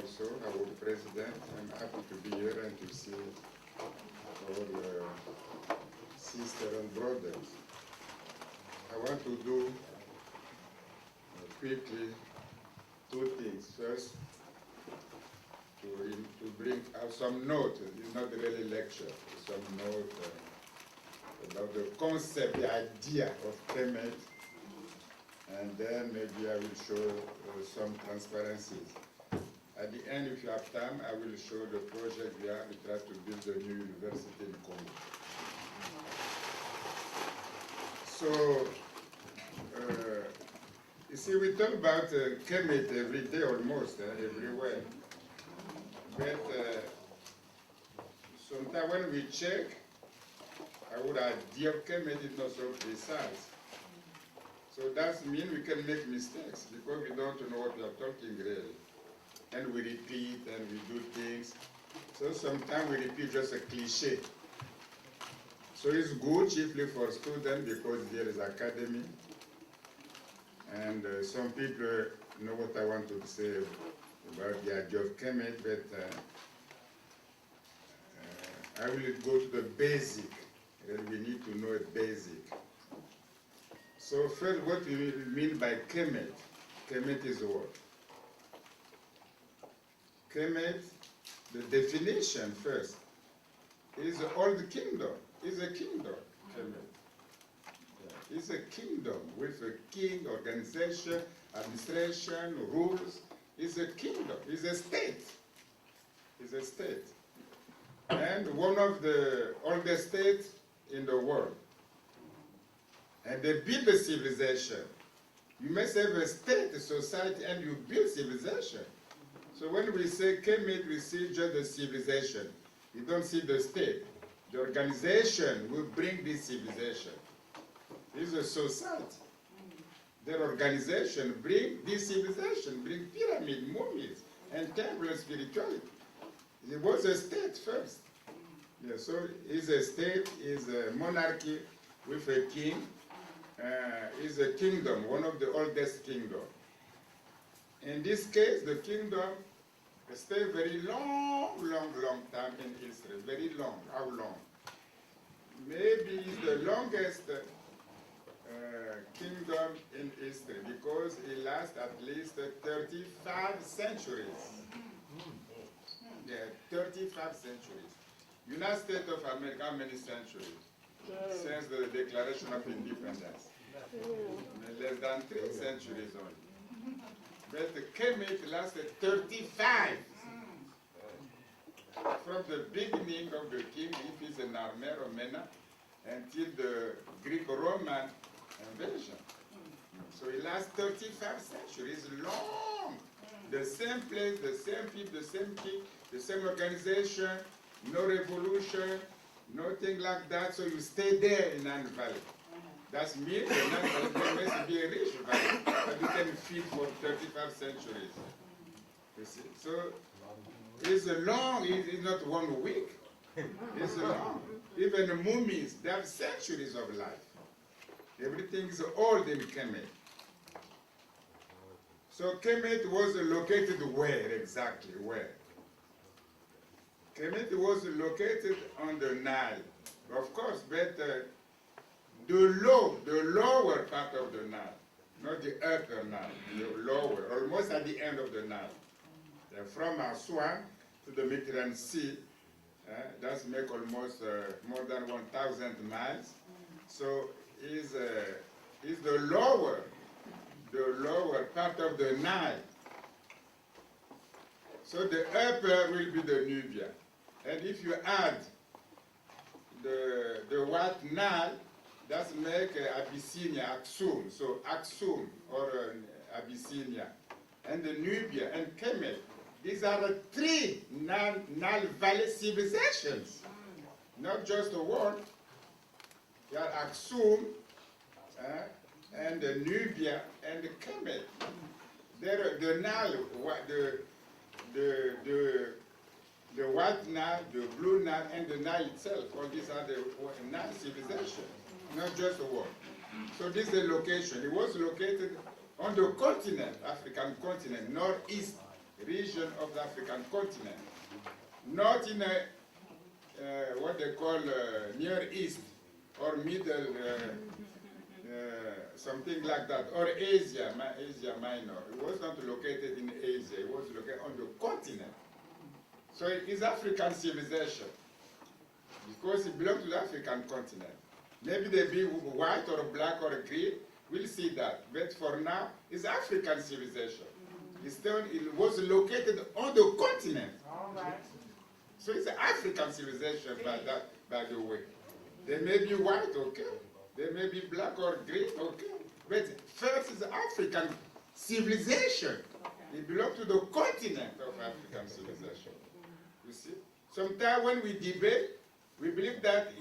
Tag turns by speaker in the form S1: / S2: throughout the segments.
S1: also, our president. I'm happy to be here and to see our sisters and brothers. I want to do quickly two things. First, to bring out some notes. It's not really lecture, some notes about the concept, the idea of Kemet, and then maybe I will show some transparencies. At the end, if you have time, I will show the project we have. We try to build a new university in Congo. So, you see, we talk about Kemet every day almost, everywhere. But sometimes when we check, our idea of Kemet is not so precise. So that means we can make mistakes because we don't know what we are talking really. And we repeat and we do things. So sometimes we repeat just a cliche. So it's good chiefly for students because there is academy. And some people know what I want to say about the idea of Kemet, but I will go to the basic. And we need to know a basic. So first, what we mean by Kemet? Kemet is what? Kemet, the definition first, is an old kingdom. It's a kingdom, Kemet. Yeah. It's a kingdom with a king, organization, administration, rules. It's a kingdom. It's a state. It's a state. And one of the oldest states in the world. And they build a civilization. You must have a state, a society, and you build civilization. So when we say Kemet, we see just the civilization. We don't see the state. The organization will bring this civilization. This is a society. Their organization bring this civilization, bring pyramid, mummies, and temple and spirituality. It was a state first. Yeah, so it's a state, is a monarchy with a king, is a kingdom, one of the oldest kingdoms. In this case, the kingdom stayed very long time in history, very long. How long? Maybe it's the longest kingdom in history because it lasts at least 35 centuries. Yeah, 35 centuries. United States of America, how many centuries? Since the Declaration of Independence. Less than 3 centuries only. But the Kemet lasted 35. From the beginning of the king, if he's an army or mena, until the Greek-Roman invasion. So it lasts 35 centuries, long. The same place, the same people, the same king, the same organization, no revolution, nothing like that. So you stay there in Nile Valley. That means the Nile Valley must be a rich valley, but you can feed for 35 centuries. You see? So it's a long, it's not 1 week. It's a long. Even the mummies, they have centuries of life. Everything is old in Kemet. So Kemet was located where exactly? Where? Kemet was located on the Nile, of course, but the lower part of the Nile, not the upper Nile, the lower, almost at the end of the Nile. From Aswan to the Mediterranean Sea, that's make almost more than 1,000 miles. So is the lower part of the Nile. So the upper will be the Nubia. And if you add the White Nile, that's make Abyssinia, Aksum. So Aksum or Abyssinia, and the Nubia and Kemet. These are the 3 Nile Valley civilizations, not just one. You have Aksum, and the Nubia and the Kemet. The Nile, the White Nile, the Blue Nile, and the Nile itself. All these are the Nile civilization, not just one. So this is the location. It was located on the continent, African continent, northeast region of the African continent, not in a, what they call Near East or Middle, something like that, or Asia, Asia Minor. It was not located in Asia, it was located on the continent. So it is African civilization, because it belongs to the African continent. Maybe they be white or black or green, we'll see that. But for now, it's African civilization. It was located on the continent.
S2: All right.
S1: So it's an African civilization, by the way. They may be white, okay. They may be black or green, okay. But first is African civilization. Okay. It belongs to the continent of African civilization. You see? Sometimes when we debate, we believe that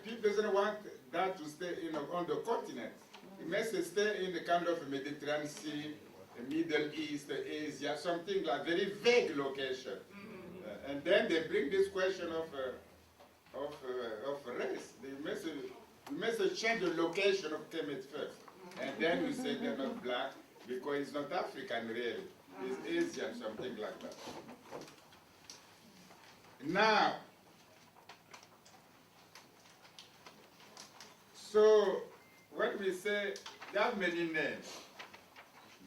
S1: people doesn't want that to stay on the continent. It must stay in the kind of Mediterranean Sea, Middle East, Asia, something like very vague location. And then they bring this question of race. We must change the location of Kemet first. And then we say they're not black because it's not African really. It's Asian, something like that. Now, so when we say there are many names,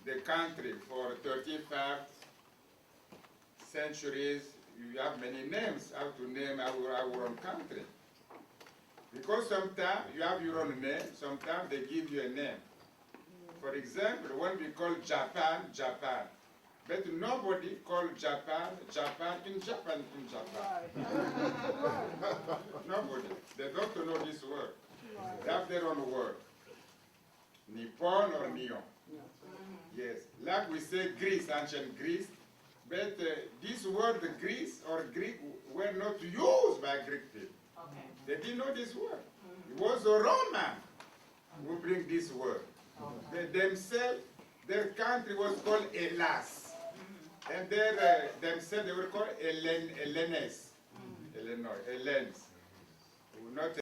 S1: the country for 35 centuries, you have many names, how to name our own country. Because sometimes you have your own name, sometimes they give you a name. For example, when we call Japan, Japan. But nobody called Japan, Japan in Japan. Nobody. They don't know this word. They have their own word. Nippon or Nyon. Yes. Like we say Greece, ancient Greece. But this word Greece or Greek were not used by Greek people.
S2: Okay.
S1: They didn't know this word. It was the Roman who bring this word. They themselves, their country was called Hellas. And themselves they were called Hellenes. Hellenes. Not